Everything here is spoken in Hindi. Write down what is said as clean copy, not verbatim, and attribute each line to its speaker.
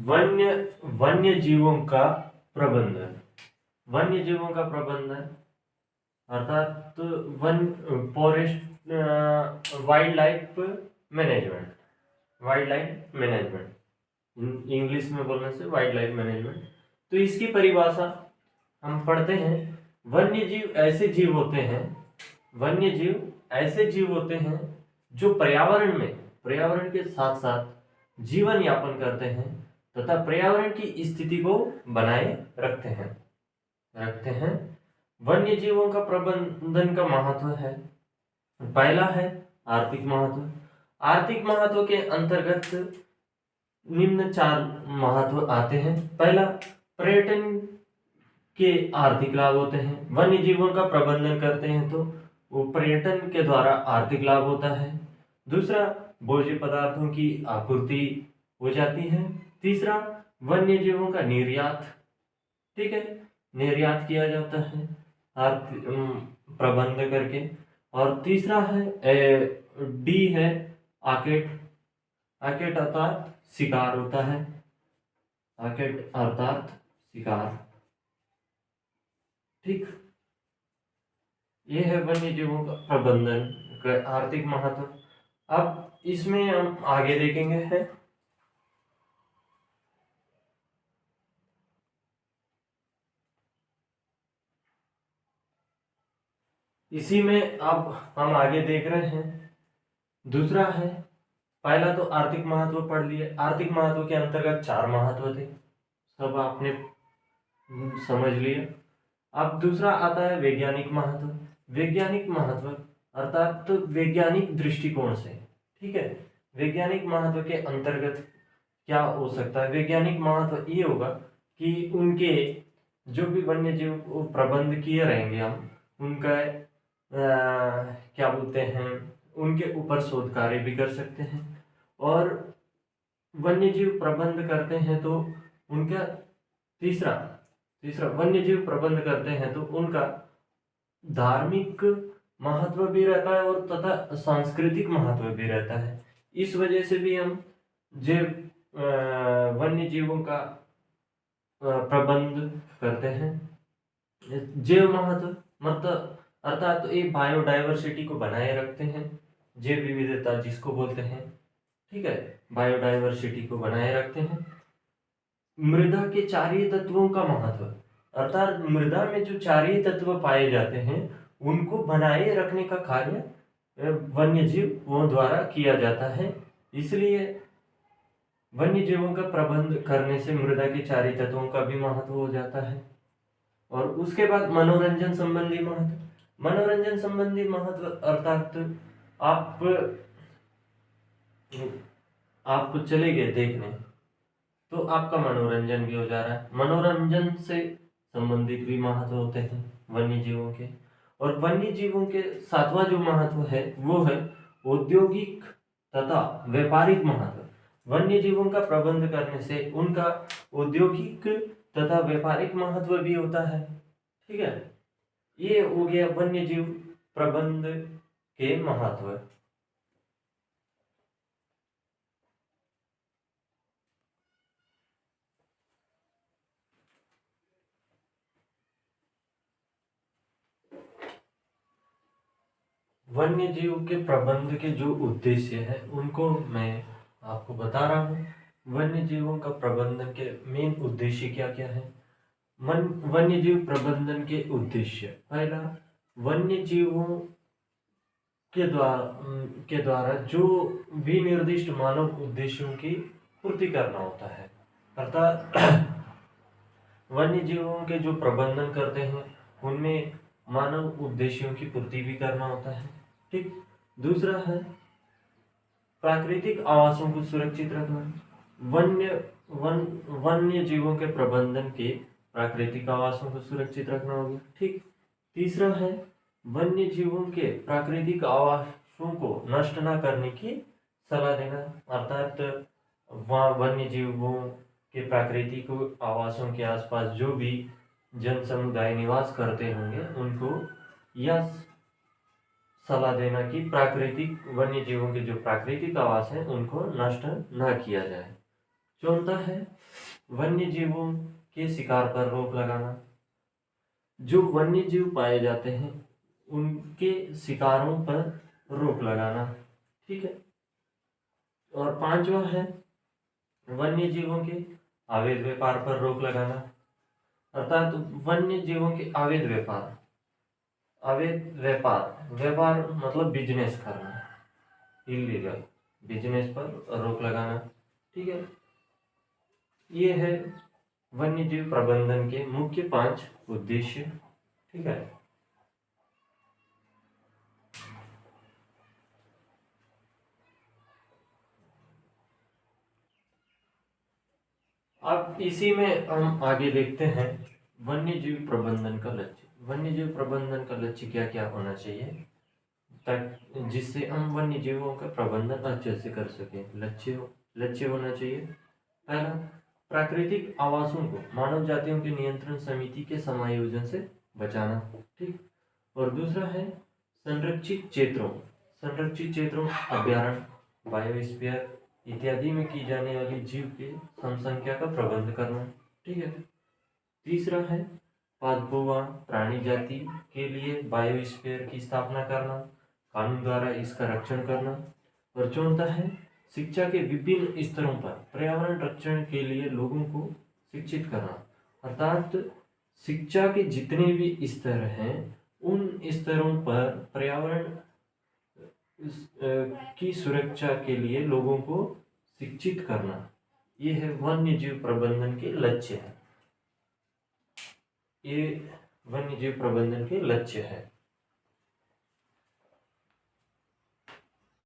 Speaker 1: वन्य वन्य जीवों का प्रबंधन। वन्य जीवों का प्रबंधन अर्थात one forest wild life management. Wild life management English में बोलने से वाइल्ड लाइफ मैनेजमेंट। तो इसकी परिभाषा हम पढ़ते हैं। वन्य जीव ऐसे जीव होते हैं, वन्य जीव ऐसे जीव होते हैं जो पर्यावरण के साथ साथ जीवन यापन करते हैं तथा पर्यावरण की स्थिति को बनाए रखते हैं। वन्य जीवों का प्रबंधन का महत्व है। पहला है आर्थिक महत्व। आर्थिक महत्व के अंतर्गत निम्न 4 महत्व आते हैं। पहला, पर्यटन के आर्थिक लाभ होते हैं। वन्य जीवों का प्रबंधन करते हैं तो वो पर्यटन के द्वारा आर्थिक लाभ होता है। दूसरा, भोज्य पदार्थों की आपूर्ति हो जाती है। तीसरा, वन्य जीवों का निर्यात, ठीक है, निर्यात किया जाता है प्रबंध करके। और तीसरा है डी है आकेट। आकेट अर्थात शिकार होता है। आकेट अर्थात शिकार, ठीक। ये है वन्य जीवों का प्रबंधन का आर्थिक महत्व। अब इसमें हम आगे देखेंगे है इसी में अब हम आगे देख रहे हैं। दूसरा है, पहला तो आर्थिक महत्व पढ़ लिए। आर्थिक महत्व के अंतर्गत 4 महत्व थे, सब आपने समझ लिया। अब दूसरा आता है वैज्ञानिक महत्व। वैज्ञानिक महत्व अर्थात तो वैज्ञानिक दृष्टिकोण से, ठीक है। वैज्ञानिक महत्व के अंतर्गत क्या हो सकता है? वैज्ञानिक महत्व ये होगा कि उनके जो भी वन्य जीव प्रबंध किए रहेंगे हम उनका क्या बोलते हैं, उनके ऊपर शोध कार्य भी कर सकते हैं। और वन्य जीव प्रबंध करते हैं तो उनका तीसरा वन्य जीव प्रबंध करते हैं तो उनका धार्मिक महत्व भी रहता है और तथा सांस्कृतिक महत्व भी रहता है। इस वजह से भी हम जैव वन्य जीवों का प्रबंध करते हैं। जैव महत्व मतलब अर्थात तो एक बायोडाइवर्सिटी को बनाए रखते हैं, जैव विविधता जिसको बोलते हैं, ठीक है, बायोडाइवर्सिटी को बनाए रखते हैं। मृदा के क्षारीय तत्वों का महत्व अर्थात मृदा में जो क्षारीय तत्व पाए जाते हैं उनको बनाए रखने का कार्य वन्य जीवों द्वारा किया जाता है। इसलिए वन्य जीवों का प्रबंध करने से मृदा के क्षारीय तत्वों का भी महत्व हो जाता है। और उसके बाद मनोरंजन संबंधी महत्व। मनोरंजन संबंधी महत्व अर्थात आप चले गए देखने तो आपका मनोरंजन भी हो जा रहा है। मनोरंजन से संबंधित भी महत्व होते हैं वन्य जीवों के। और वन्य जीवों के 7वां जो महत्व है वो है औद्योगिक तथा व्यापारिक महत्व। वन्य जीवों का प्रबंध करने से उनका औद्योगिक तथा व्यापारिक महत्व भी होता है, ठीक है। ये हो गया वन्य जीव प्रबंध के महत्व। वन्य जीव के प्रबंध के जो उद्देश्य है उनको मैं आपको बता रहा हूँ। वन्य जीवों का प्रबंधन के मेन उद्देश्य क्या क्या है? वन्य जीव प्रबंधन के उद्देश्य, पहला, वन्य जीवों के द्वारा जो भी निर्दिष्ट मानव उद्देश्यों की पूर्ति करना होता है। अर्थात वन्य जीवों के जो प्रबंधन करते हैं उनमें मानव उद्देश्यों की पूर्ति भी करना होता है, ठीक। दूसरा है प्राकृतिक आवासों को सुरक्षित रखना। वन्य जीवों के प्रबंधन के प्राकृतिक आवासों को सुरक्षित रखना हो गया, ठीक। तीसरा है वन्य जीवों के प्राकृतिक आवासों को नष्ट न करने की सलाह देना। अर्थात वन्य जीवों के प्राकृतिक आवासों के आसपास जो भी जन समुदाय निवास करते होंगे उनको यह सलाह देना कि प्राकृतिक वन्य जीवों के जो प्राकृतिक आवास हैं उनको नष्ट न किया जाए। चौथा है वन्य जीवों के शिकार पर रोक लगाना। जो वन्य जीव पाए जाते हैं उनके शिकारों पर रोक लगाना। ठीक है। और पांचवा है वन्य जीवों के अवैध व्यापार पर रोक लगाना। अर्थात वन्य जीवों के अवैध व्यापार, अवैध व्यापार, व्यापार मतलब बिजनेस करना, इलीगल बिजनेस पर रोक लगाना। ठीक है। ये है वन्य जीव प्रबंधन के मुख्य 5 उद्देश्य। ठीक है। अब इसी में हम आगे देखते हैं वन्य जीव प्रबंधन का लक्ष्य। वन्य जीव प्रबंधन का लक्ष्य क्या क्या होना चाहिए जिससे हम वन्य जीवों का प्रबंधन अच्छे से कर सकें। लक्ष्य होना चाहिए पहला, प्राकृतिक आवासों को मानव जातियों के नियंत्रण समिति के समायोजन से बचाना। ठीक। और दूसरा है संरक्षित क्षेत्रों अभ्यारण्य, बायोस्फीयर इत्यादि में की जाने वाली जीव के जनसंख्या का प्रबंध करना। ठीक है। तीसरा है पादपों प्राणी जाति के लिए बायोस्फीयर की स्थापना करना, कानून द्वारा इसका रक्षण करना। और चौथा है शिक्षा के विभिन्न स्तरों पर पर्यावरण रक्षण के लिए लोगों को शिक्षित करना। अर्थात शिक्षा के जितने भी स्तर हैं उन स्तरों पर पर्यावरण की सुरक्षा के लिए लोगों को शिक्षित करना। ये है वन्य जीव प्रबंधन के लक्ष्य है। ये वन्य जीव प्रबंधन के लक्ष्य है।